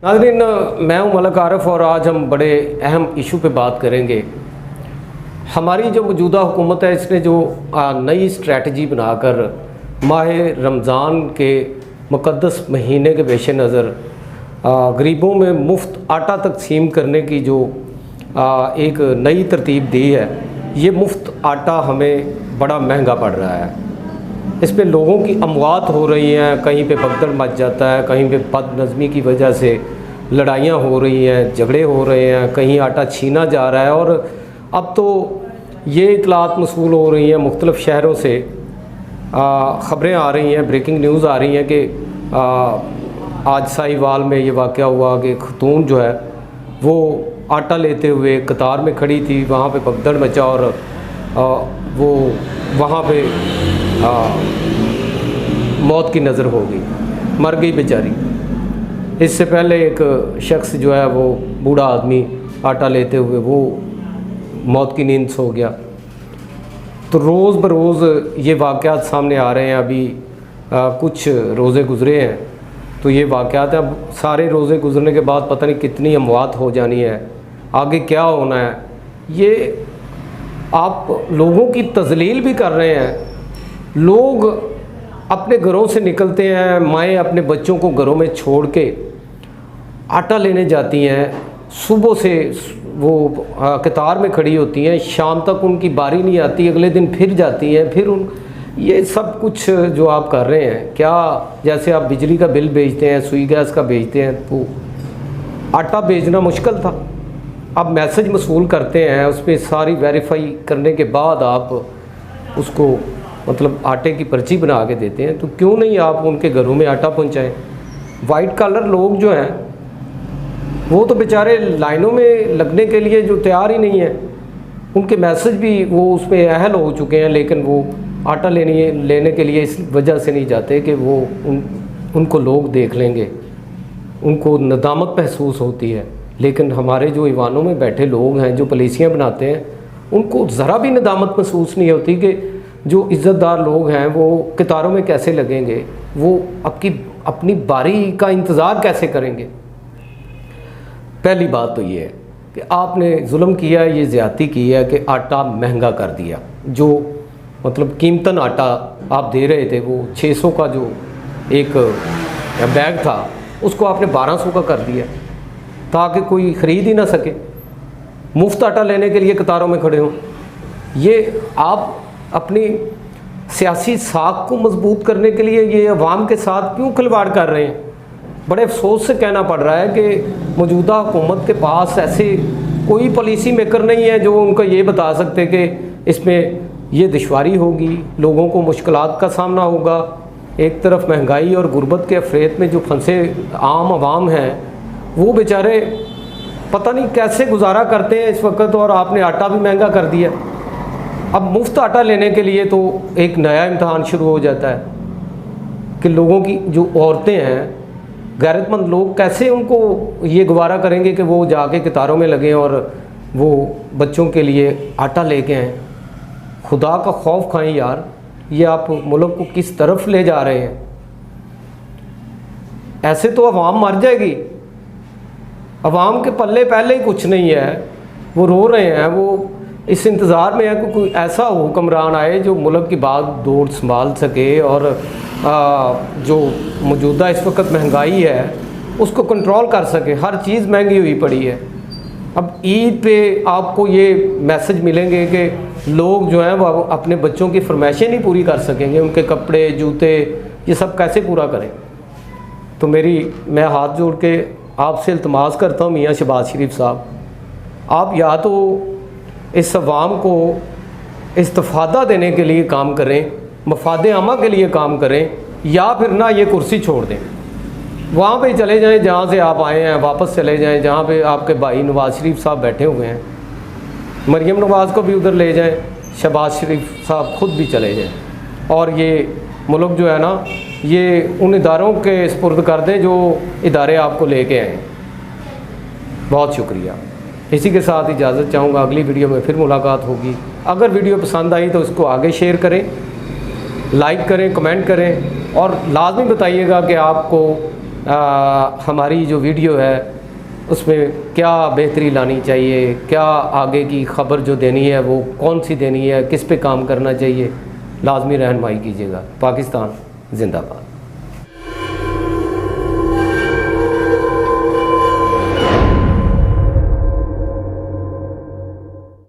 नाज़रीन, मैं हूं मलक आरिफ और आज हम बड़े अहम इशू पे बात करेंगे। हमारी जो मौजूदा हुकूमत है इसने जो नई स्ट्रेटजी बनाकर माह रमज़ान के मुक़द्दस महीने के पेश नज़र गरीबों में मुफ्त आटा तकसीम करने की जो एक नई तरतीब दी है, ये मुफ्त आटा हमें बड़ा महंगा पड़ रहा है। इस पे लोगों की अमवात हो रही हैं, कहीं पे भगदड़ मच जाता है, कहीं पे बदनज़मी की वजह से लड़ाइयाँ हो रही हैं, झगड़े हो रहे हैं, कहीं आटा छीना जा रहा है। और अब तो ये इतलात मसूल हो रही हैं मुख्तलिफ़ शहरों से, ख़बरें आ रही हैं, ब्रेकिंग न्यूज़ आ रही हैं कि आज साहिवाल में ये वाक़या हुआ कि खतून जो है वो आटा लेते हुए कतार में खड़ी थी, वहाँ पे भगदड़ मचा और वो वहाँ पे मौत की नज़र हो गई, मर गई बेचारी। इससे पहले एक शख्स जो है वो बूढ़ा आदमी आटा लेते हुए वो मौत की नींद सो गया। तो रोज़ बरोज़ ये वाक़यात सामने आ रहे हैं। अभी कुछ रोज़े गुज़रे हैं तो ये वाक़यात हैं। अब सारे रोज़े गुज़रने के बाद पता नहीं कितनी अमवात हो जानी है, आगे क्या होना है। ये आप लोगों की तज़लील भी कर रहे हैं। लोग अपने घरों से निकलते हैं, माएँ अपने बच्चों को घरों में छोड़ के आटा लेने जाती हैं, सुबह से वो कतार में खड़ी होती हैं, शाम तक उनकी बारी नहीं आती, अगले दिन फिर जाती हैं, फिर उन ये सब कुछ जो आप कर रहे हैं, क्या जैसे आप बिजली का बिल भेजते हैं, सुई गैस का भेजते हैं, तो आटा भेजना मुश्किल था। अब मैसेज मसूल करते हैं, उस पर सारी वेरीफाई करने के बाद आप उसको मतलब आटे की पर्ची बना के देते हैं। तो क्यों नहीं आप उनके घरों में आटा पहुंचाएं। वाइट कॉलर लोग जो हैं वो तो बेचारे लाइनों में लगने के लिए जो तैयार ही नहीं है, उनके मैसेज भी वो उस पर अहल हो चुके हैं, लेकिन वो आटा लेने के लिए इस वजह से नहीं जाते कि वो उनको लोग देख लेंगे, उनको नदामत महसूस होती है। लेकिन हमारे जो ईवानों में बैठे लोग हैं, जो पॉलिसियाँ बनाते हैं, उनको ज़रा भी नदामत महसूस नहीं होती कि जो इज़्ज़तदार लोग हैं वो कतारों में कैसे लगेंगे, वो अपनी बारी का इंतज़ार कैसे करेंगे। पहली बात तो ये है कि आपने जुल्म किया, ये ज़्यादती की है कि आटा महंगा कर दिया। जो मतलब कीमतन आटा आप दे रहे थे, वो 600 का जो एक बैग था उसको आपने 1200 का कर दिया ताकि कोई ख़रीद ही ना सके, मुफ्त आटा लेने के लिए कतारों में खड़े हों। ये आप अपनी सियासी साख को मजबूत करने के लिए ये अवाम के साथ क्यों खिलवाड़ कर रहे हैं। बड़े अफसोस से कहना पड़ रहा है कि मौजूदा हुकूमत के पास ऐसे कोई पॉलिसी मेकर नहीं है जो उनको ये बता सकते कि इसमें ये दुश्वारी होगी, लोगों को मुश्किलात का सामना होगा। एक तरफ महंगाई और गुर्बत के अफरेत में जो फंसे आम आवाम हैं वो बेचारे पता नहीं कैसे गुजारा करते हैं इस वक्त, और आपने आटा भी महंगा कर दिया। अब मुफ्त आटा लेने के लिए तो एक नया इम्तहान शुरू हो जाता है कि लोगों की जो औरतें हैं, गैरतमंद लोग, कैसे उनको ये गवारा करेंगे कि वो जाके कतारों में लगें और वो बच्चों के लिए आटा लेके आएँ। खुदा का खौफ खाएं यार, ये आप मुल्क को किस तरफ ले जा रहे हैं। ऐसे तो अवाम मर जाएगी। अवाम के पल्ले पहले ही कुछ नहीं है, वो रो रहे हैं, वो इस इंतज़ार में है कि कोई ऐसा हुक्मरान आए जो मुल्क की बात दौड़ संभाल सके और जो मौजूदा इस वक्त महंगाई है उसको कंट्रोल कर सके। हर चीज़ महंगी हुई पड़ी है। अब ईद पे आपको ये मैसेज मिलेंगे कि लोग जो हैं वो अपने बच्चों की फरमाइशें नहीं पूरी कर सकेंगे, उनके कपड़े, जूते, ये सब कैसे पूरा करें। तो मैं हाथ जोड़ के आपसे इल्तमास करता हूँ मियाँ शहबाज शरीफ साहब, आप या तो इस अवाम को इस्तिफ़ादा देने के लिए काम करें, मफाद आमा के लिए काम करें, या फिर ना ये कुर्सी छोड़ दें, वहाँ पे चले जाएं जहाँ से आप आए हैं, वापस चले जाएं जहाँ पे आपके भाई नवाज़ शरीफ साहब बैठे हुए हैं। मरीम नवाज़ को भी उधर ले जाएं, शहबाज शरीफ साहब ख़ुद भी चले जाएं, और ये मुल्क जो है ना ये उन इदारों के सुपुर्द कर दें जो इदारे आपको लेके आए। बहुत शुक्रिया। इसी के साथ इजाज़त चाहूँगा, अगली वीडियो में फिर मुलाकात होगी। अगर वीडियो पसंद आई तो इसको आगे शेयर करें, लाइक करें, कमेंट करें और लाजमी बताइएगा कि आपको हमारी जो वीडियो है उसमें क्या बेहतरी लानी चाहिए, क्या आगे की ख़बर जो देनी है वो कौन सी देनी है, किस पे काम करना चाहिए, लाजमी रहनुमाई कीजिएगा। पाकिस्तान जिंदाबाद।